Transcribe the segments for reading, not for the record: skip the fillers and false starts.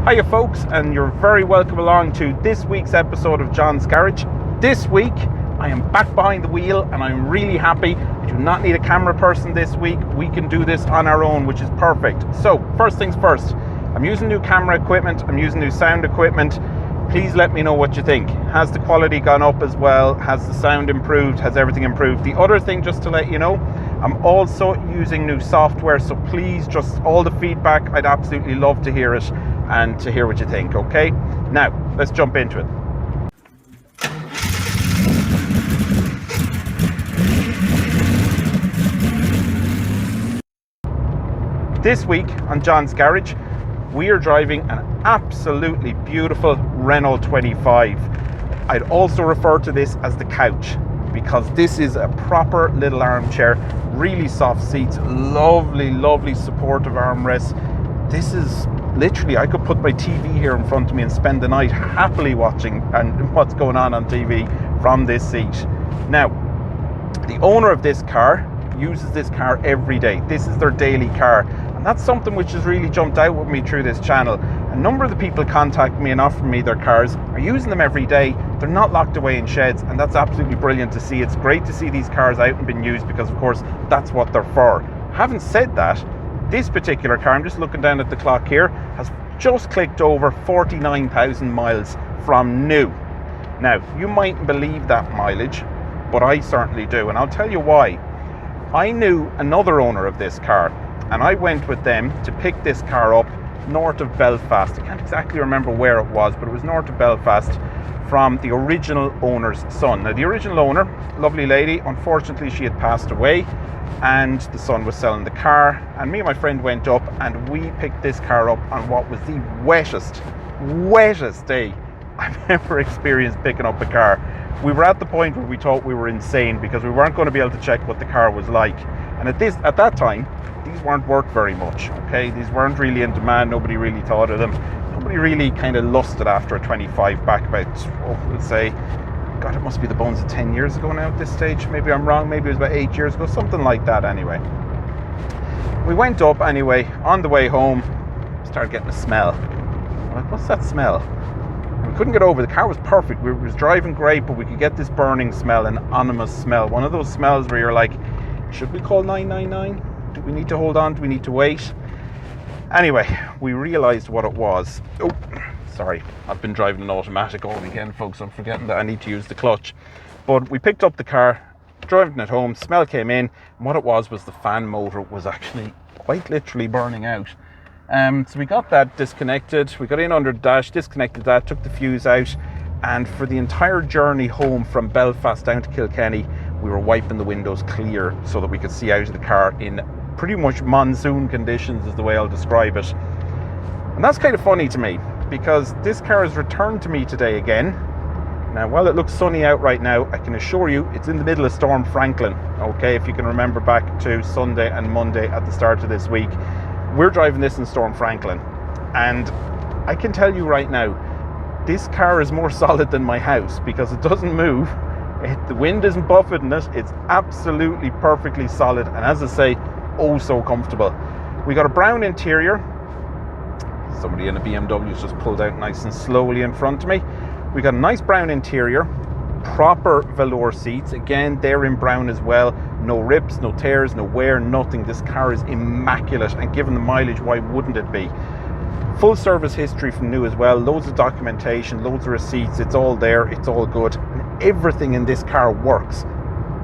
Hiya folks, and you're very welcome along to this week's episode of John's Garage. This week I am back behind the wheel and I'm really happy. I do not need a camera person this week. We can do this on our own, which is perfect. So first things first, I'm using new camera equipment, I'm using new sound equipment. Please let me know what you think. Has the quality gone up as well? Has the sound improved? Has everything improved? The other thing, just to let you know, I'm also using new software, so please, just all the feedback, I'd absolutely love to hear it and to hear what you think, okay? Now, let's jump into it. This week on John's Garage, we are driving an absolutely beautiful Renault 25. I'd also refer to this as the couch because this is a proper little armchair, really soft seats, lovely supportive armrests. This is literally, I could put my TV here in front of me and spend the night happily watching and what's going on TV from this seat. Now, the owner of this car uses this car every day. This is their daily car. And that's something which has really jumped out with me through this channel. A number of the people contact me and offer me their cars are using them every day. They're not locked away in sheds, and that's absolutely brilliant to see. It's great to see these cars out and being used because, of course, that's what they're for. Having said that, this particular car, I'm just looking down at the clock here, has just clicked over 49,000 miles from new. Now, you mightn't believe that mileage, but I certainly do, and I'll tell you why. I knew another owner of this car, and I went with them to pick this car up north of Belfast. I can't exactly remember where it was, but it was north of Belfast, from the original owner's son. Now, the original owner, lovely lady, unfortunately she had passed away, and the son was selling the car, and me and my friend went up and we picked this car up on what was the wettest day I've ever experienced picking up a car. We were at the point where we thought we were insane because we weren't going to be able to check what the car was like. And at that time, these weren't worth very much, okay? These weren't really in demand. Nobody really thought of them. Nobody really kind of lusted after a 25 back about, let's say, God, it must be the bones of 10 years ago now at this stage. Maybe I'm wrong. Maybe it was about 8 years ago, something like that anyway. We went up anyway. On the way home, started getting a smell. I'm like, what's that smell? We couldn't get over. The car was perfect. We was driving great, but we could get this burning smell, an ominous smell. One of those smells where you're like, should we call 999? Do we need to hold on? Do we need to wait? Anyway, we realized what it was. Oh, sorry. I've been driving an automatic all weekend, folks. I'm forgetting that I need to use the clutch. But we picked up the car, driving it home, smell came in, and what it was the fan motor was actually quite literally burning out. So we got that disconnected. We got in under the dash, disconnected that, took the fuse out, and for the entire journey home from Belfast down to Kilkenny, we were wiping the windows clear so that we could see out of the car in pretty much monsoon conditions is the way I'll describe it. And that's kind of funny to me because this car has returned to me today again. Now, while it looks sunny out right now, I can assure you it's in the middle of Storm Franklin. Okay, if you can remember back to Sunday and Monday at the start of this week, we're driving this in Storm Franklin. And I can tell you right now, this car is more solid than my house because it doesn't move. The wind isn't buffeting it. It's absolutely perfectly solid. And as I say, oh so comfortable. We got a brown interior. Somebody in a BMW's just pulled out nice and slowly in front of me. We got a nice brown interior, proper velour seats. Again, they're in brown as well. No rips, no tears, no wear, nothing. This car is immaculate, and given the mileage, why wouldn't it be? Full service history from new as well. Loads of documentation, loads of receipts. It's all there. It's all good. And everything in this car works.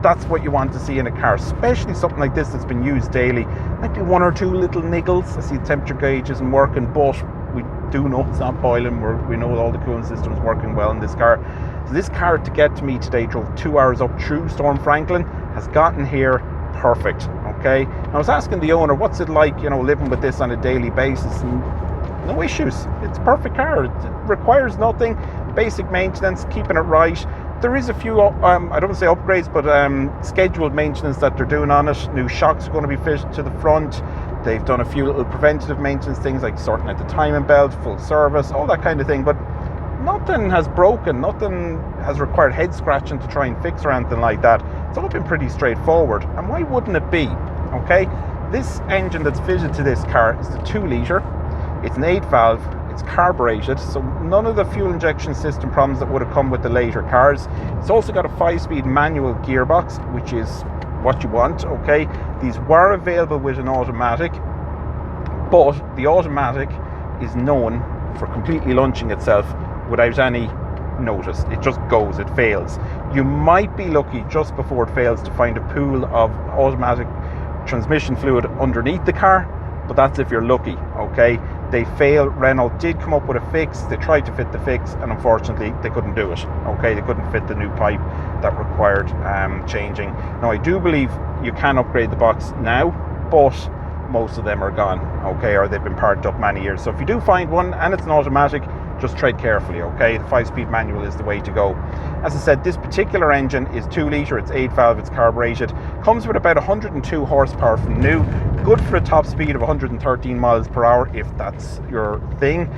That's what you want to see in a car, especially something like this that's been used daily. Might be one or two little niggles. I see the temperature gauge isn't working, but we do know it's not boiling. We know all the cooling system is working well in this car. So this car, to get to me today, drove 2 hours up through Storm Franklin, has gotten here perfect, okay? And I was asking the owner, what's it like, living with this on a daily basis? And no issues. It's a perfect car. It requires nothing. Basic maintenance, keeping it right. There is a few, I don't want to say upgrades, but scheduled maintenance that they're doing on it. New shocks are going to be fitted to the front. They've done a few little preventative maintenance things like sorting out the timing belt, full service, all that kind of thing. But nothing has broken. Nothing has required head scratching to try and fix or anything like that. It's all been pretty straightforward. And why wouldn't it be? Okay, this engine that's fitted to this car is the 2 litre. It's an 8 valve. It's carbureted, so none of the fuel injection system problems that would have come with the later cars. It's also got a 5-speed manual gearbox, which is what you want, okay? These were available with an automatic, but the automatic is known for completely launching itself without any notice. It just goes, it fails. You might be lucky just before it fails to find a pool of automatic transmission fluid underneath the car, but that's if you're lucky, okay? They fail. Renault did come up with a fix. They tried to fit the fix, and unfortunately they couldn't do it, okay? They couldn't fit the new pipe that required changing. Now, I do believe you can upgrade the box now, but most of them are gone, okay, or they've been parked up many years. So if you do find one and it's an automatic, just tread carefully, okay? The 5-speed manual is the way to go. As I said, this particular engine is 2 litre, it's 8 valve, it's carbureted, comes with about 102 horsepower from new, good for a top speed of 113 miles per hour if that's your thing,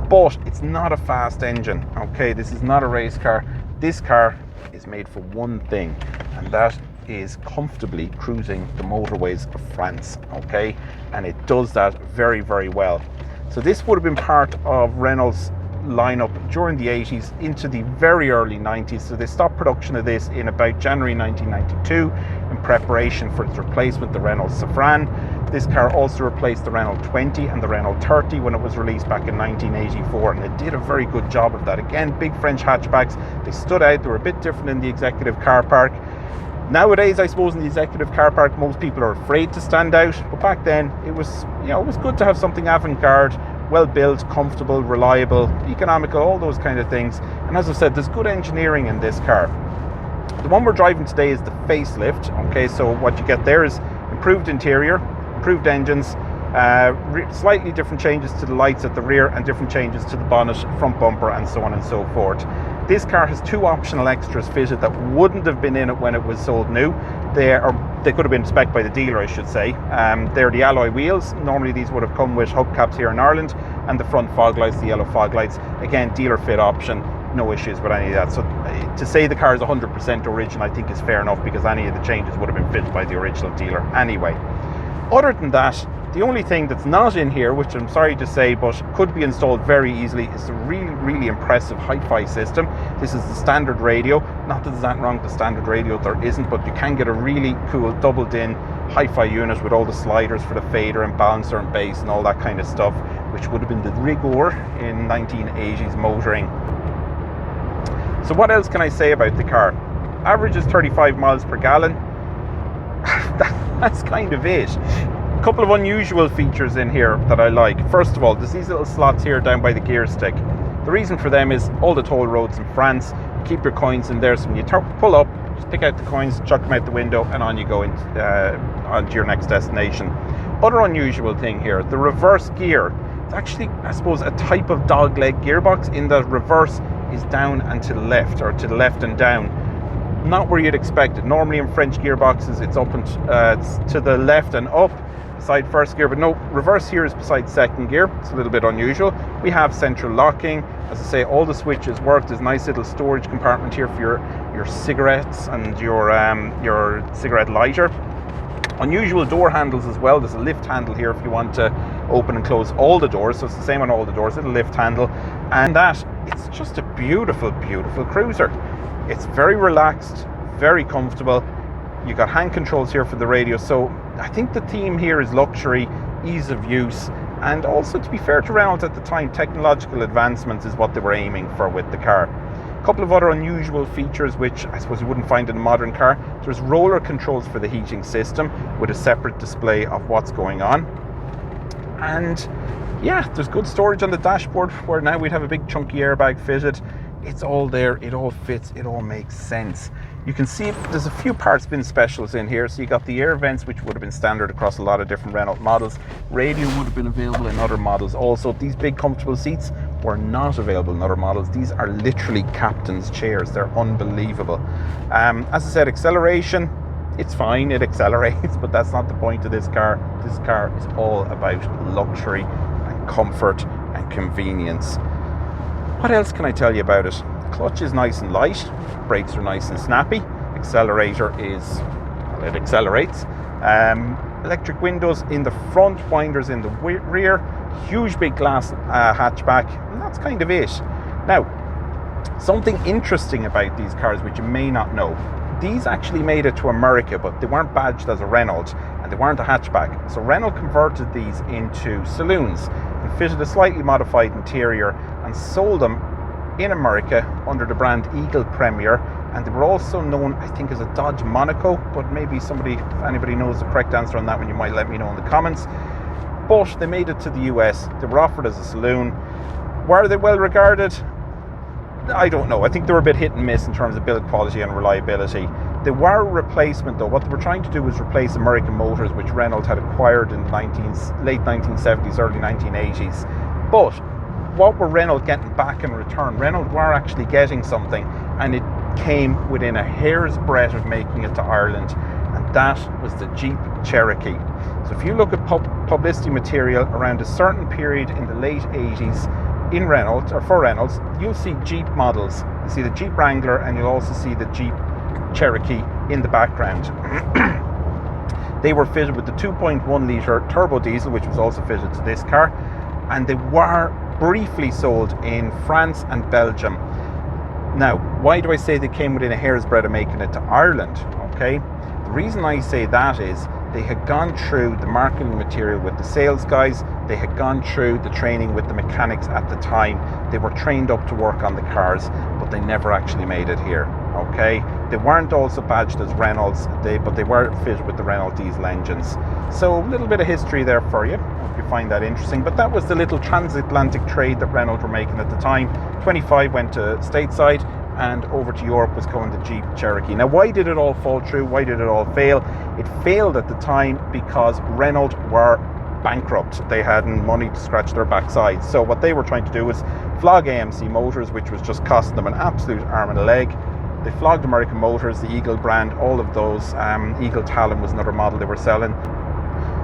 but it's not a fast engine, okay? This is not a race car. This car is made for one thing, and that is comfortably cruising the motorways of France, okay? And it does that very, very well. So this would have been part of Renault's lineup during the 80s into the very early 90s. So they stopped production of this in about January 1992 in preparation for its replacement, the Renault Safran. This car also replaced the Renault 20 and the Renault 30 when it was released back in 1984, and it did a very good job of that. Again, big French hatchbacks. They stood out. They were a bit different in the executive car park. Nowadays, I suppose in the executive car park, most people are afraid to stand out, but back then it was, it was good to have something avant-garde, well built, comfortable, reliable, economical, all those kind of things. And as I said, there's good engineering in this car. The one we're driving today is the Facelift, okay? So what you get there is improved interior, improved engines, slightly different changes to the lights at the rear and different changes to the bonnet, front bumper, and so on and so forth. This car has 2 optional extras fitted that wouldn't have been in it when it was sold new. They could have been spec'd by the dealer, I should say. They're the alloy wheels. Normally these would have come with hubcaps here in Ireland, and the front fog lights, the yellow fog lights. Again, dealer fit option, no issues with any of that. So to say the car is 100% original, I think is fair enough, because any of the changes would have been fitted by the original dealer anyway. Other than that, the only thing that's not in here, which I'm sorry to say, but could be installed very easily, is the really, really impressive hi-fi system. This is the standard radio. Not that there's that wrong with the standard radio, there isn't, but you can get a really cool doubled-in hi-fi unit with all the sliders for the fader and balancer and bass and all that kind of stuff, which would have been the rigor in 1980s motoring. So what else can I say about the car? Average is 35 miles per gallon. That's kind of it. A couple of unusual features in here that I like. First of all, there's these little slots here down by the gear stick. The reason for them is all the toll roads in France, keep your coins in there, so when you pull up, just pick out the coins, chuck them out the window, and on you go on to your next destination. Other unusual thing here, the reverse gear. It's actually, I suppose, a type of dogleg gearbox, in that reverse is down and to the left, or to the left and down. Not where you'd expect it. Normally in French gearboxes, it's up and it's to the left and up beside first gear, but no, reverse here is beside second gear. It's a little bit unusual. We have central locking. As I say, all the switches work. There's a nice little storage compartment here for your cigarettes and your cigarette lighter. Unusual door handles as well. There's a lift handle here if you want to open and close all the doors, so it's the same on all the doors, little lift handle. And that, it's just a beautiful, beautiful cruiser. It's very relaxed, very comfortable. You got hand controls here for the radio, so I think the theme here is luxury, ease of use, and also, to be fair to Renault at the time, technological advancements is what they were aiming for with the car. A couple of other unusual features which I suppose you wouldn't find in a modern car. There's roller controls for the heating system with a separate display of what's going on. And yeah, there's good storage on the dashboard, where now we'd have a big chunky airbag fitted. It's all there, it all fits, it all makes sense. You can see there's a few parts bin specials in here. So you got the air vents, which would have been standard across a lot of different Renault models. Radio would have been available in other models also. These big comfortable seats were not available in other models. These are literally captain's chairs. They're unbelievable. As I said, acceleration, it's fine, it accelerates, but that's not the point of this car. This car is all about luxury and comfort and convenience. What else can I tell you about it? Clutch is nice and light, brakes are nice and snappy, accelerator is, well, it accelerates. Electric windows in the front, winders in the rear, huge big glass hatchback, and that's kind of it. Now, something interesting about these cars which you may not know, these actually made it to America, but they weren't badged as a Renault and they weren't a hatchback. So Renault converted these into saloons and fitted a slightly modified interior and sold them in America under the brand Eagle Premier, and they were also known, I think, as a Dodge Monaco, but maybe if anybody knows the correct answer on that one, you might let me know in the comments. But they made it to the US, they were offered as a saloon. Were they well regarded? I don't know. I think they were a bit hit and miss in terms of build quality and reliability. They were a replacement though. What they were trying to do was replace American Motors, which Renault had acquired in the late 1970s, early 1980s. But what were Renault getting back in return? Renault were actually getting something, and it came within a hair's breadth of making it to Ireland, and that was the Jeep Cherokee. So if you look at publicity material around a certain period in the late 80s in Renault, or for Reynolds, you'll see Jeep models. You see the Jeep Wrangler, and you'll also see the Jeep Cherokee in the background. They were fitted with the 2.1 litre turbo diesel, which was also fitted to this car, and they were briefly sold in France and Belgium. Now, why do I say they came within a hair's breadth of making it to Ireland? Okay, the reason I say that is they had gone through the marketing material with the sales guys, they had gone through the training with the mechanics at the time, they were trained up to work on the cars, but they never actually made it here. Okay, they weren't also badged as Reynolds, but they were fitted with the Renault diesel engines. So a little bit of history there for you. Hope you find that interesting. But that was the little transatlantic trade that Renault were making at the time. 25 went to stateside, and over to Europe was going the Jeep Cherokee. Now, why did it all fall through? Why did it all fail? It failed at the time because Renault were bankrupt. They hadn't money to scratch their backside. So what they were trying to do was flog AMC Motors, which was just costing them an absolute arm and a leg. They flogged American Motors, the Eagle brand, all of those. Eagle Talon was another model they were selling.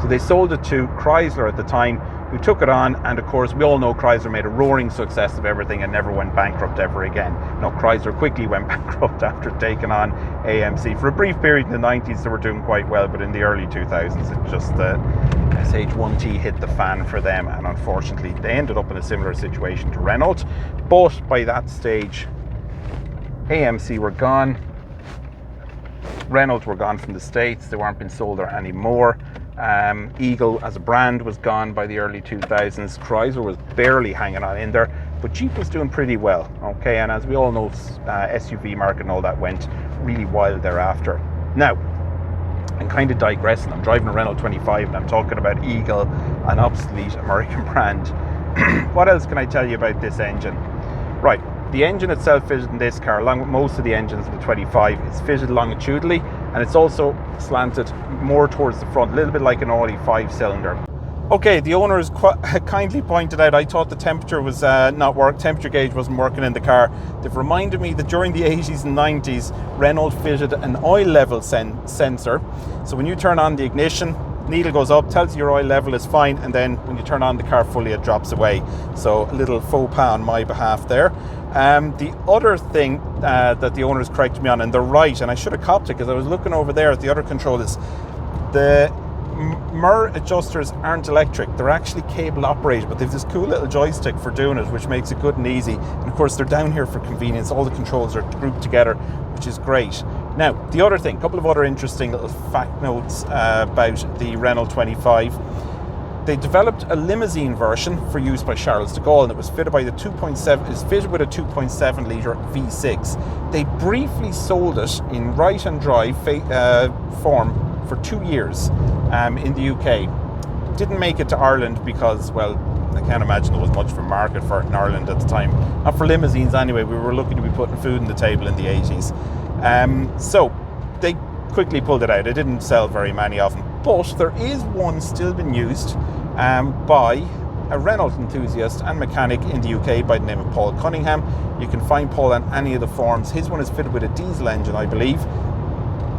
So they sold it to Chrysler at the time, who took it on, and of course we all know Chrysler made a roaring success of everything and never went bankrupt ever again. No, Chrysler quickly went bankrupt after taking on AMC. For a brief period in the 90s they were doing quite well, but in the early 2000s it just SH1T hit the fan for them, and unfortunately they ended up in a similar situation to Renault. But by that stage AMC were gone, Renault were gone from the States, they weren't being sold there anymore. Eagle as a brand was gone by the early 2000s. Chrysler was barely hanging on in there, but Jeep was doing pretty well. Okay, and as we all know, SUV market and all that went really wild thereafter. Now, I'm kind of digressing. I'm driving a Renault 25 and I'm talking about Eagle, an obsolete American brand. What else can I tell you about this engine? Right, the engine itself fitted in this car, along with most of the engines in the 25, is fitted longitudinally, and it's also slanted more towards the front, a little bit like an Audi 5-cylinder. Okay, the owner has kindly pointed out I thought the temperature was temperature gauge wasn't working in the car. They've reminded me that during the 80s and 90s, Renault fitted an oil level sensor. So when you turn on the ignition, needle goes up, tells you your oil level is fine, and then when you turn on the car fully, it drops away. So a little faux pas on my behalf there. The other thing that the owners corrected me on, and they're right, and I should have copped it because I was looking over there at the other control, is the mirror adjusters aren't electric, they're actually cable operated, but they've this cool little joystick for doing it, which makes it good and easy. And of course they're down here for convenience, all the controls are grouped together, which is great. Now, the other thing, a couple of other interesting little fact notes about the Renault 25. They developed a limousine version for use by Charles de Gaulle, and it was fitted by the 2.7. It's fitted with a 2.7 litre V6. They briefly sold it in right-hand drive form for 2 years in the UK. Didn't make it to Ireland because, well, I can't imagine there was much of a market for it in Ireland at the time. Not for limousines anyway. We were lucky to be putting food on the table in the 80s. So they quickly pulled it out. It didn't sell very many of them. But there is one still being used by a Renault enthusiast and mechanic in the UK by the name of Paul Cunningham. You can find Paul on any of the forums. His one is fitted with a diesel engine, I believe.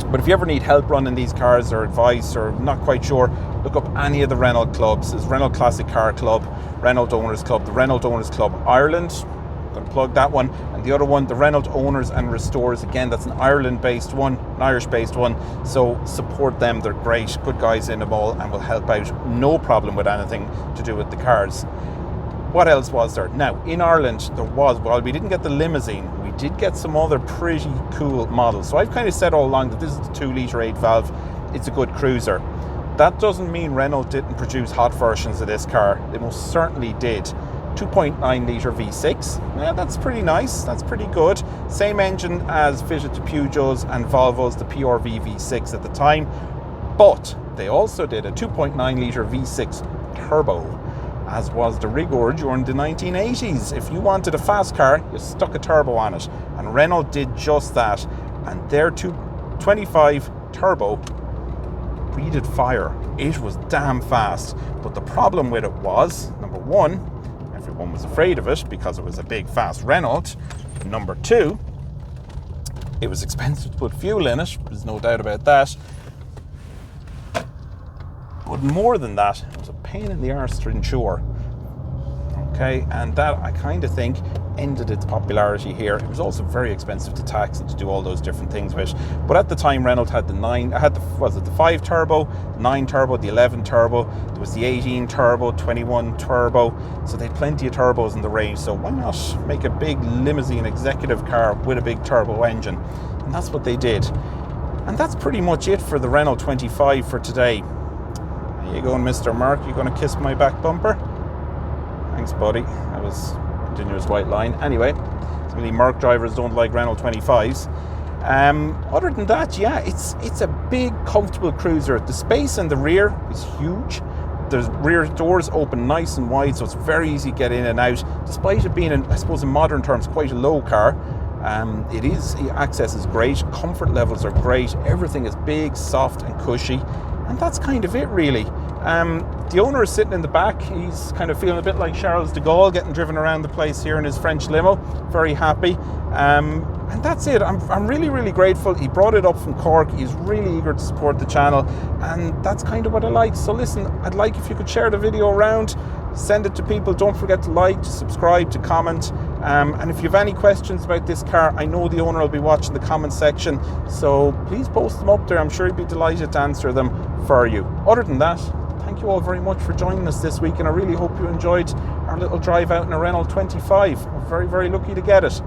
But if you ever need help running these cars or advice or not quite sure, look up any of the Renault clubs. There's Renault Classic Car Club, Renault Owners Club, the Renault Owners Club Ireland, I'm going to plug that one. And the other one, the Renault Owners and Restores, again, that's an Ireland-based one, an Irish-based one. So support them. They're great, good guys in them all, and will help out. No problem with anything to do with the cars. What else was there? Now, in Ireland, there was, well, we didn't get the Limousine. We did get some other pretty cool models. So I've kind of said all along that this is the 2-litre 8-valve. It's a good cruiser. That doesn't mean Renault didn't produce hot versions of this car. They most certainly did. 2.9 litre V6. Yeah, that's pretty nice. That's pretty good. Same engine as fitted to Peugeots and Volvos, the PRV V6 at the time. But they also did a 2.9 litre V6 turbo, as was the rigor during the 1980s. If you wanted a fast car, you stuck a turbo on it. And Renault did just that. And their 225 turbo breathed fire. It was damn fast. But the problem with it was, number one, everyone was afraid of it because it was a big, fast Renault. Number two, it was expensive to put fuel in it. There's no doubt about that. But more than that, it was a pain in the arse to insure. Okay, and that I kind of think ended its popularity here. It was also very expensive to tax and to do all those different things with. But at the time, Renault had the 5 turbo, 9 turbo, the 11 turbo. There was the 18 turbo, 21 turbo. So they had plenty of turbos in the range. So why not make a big limousine executive car with a big turbo engine? And that's what they did. And that's pretty much it for the Renault 25 for today. How you going, Mr. Mark? You going to kiss my back bumper? Thanks, buddy. That was a continuous white line. Anyway, so many Merc drivers don't like Renault 25s. Other than that, yeah, it's a big, comfortable cruiser. The space in the rear is huge. The rear doors open nice and wide, so it's very easy to get in and out. Despite it being, I suppose in modern terms, quite a low car, access is great. Comfort levels are great. Everything is big, soft and cushy. And that's kind of it, really. The owner is sitting in the back. He's kind of feeling a bit like Charles de Gaulle, getting driven around the place here in his French limo. Very happy. And that's it. I'm really, really grateful. He brought it up from Cork. He's really eager to support the channel. And that's kind of what I like. So listen, I'd like if you could share the video around, send it to people. Don't forget to like, to subscribe, to comment. And if you have any questions about this car, I know the owner will be watching the comment section. So please post them up there. I'm sure he'd be delighted to answer them for you. Other than that, thank you all very much for joining us this week, and I really hope you enjoyed our little drive out in a Renault 25. I'm very, very lucky to get it.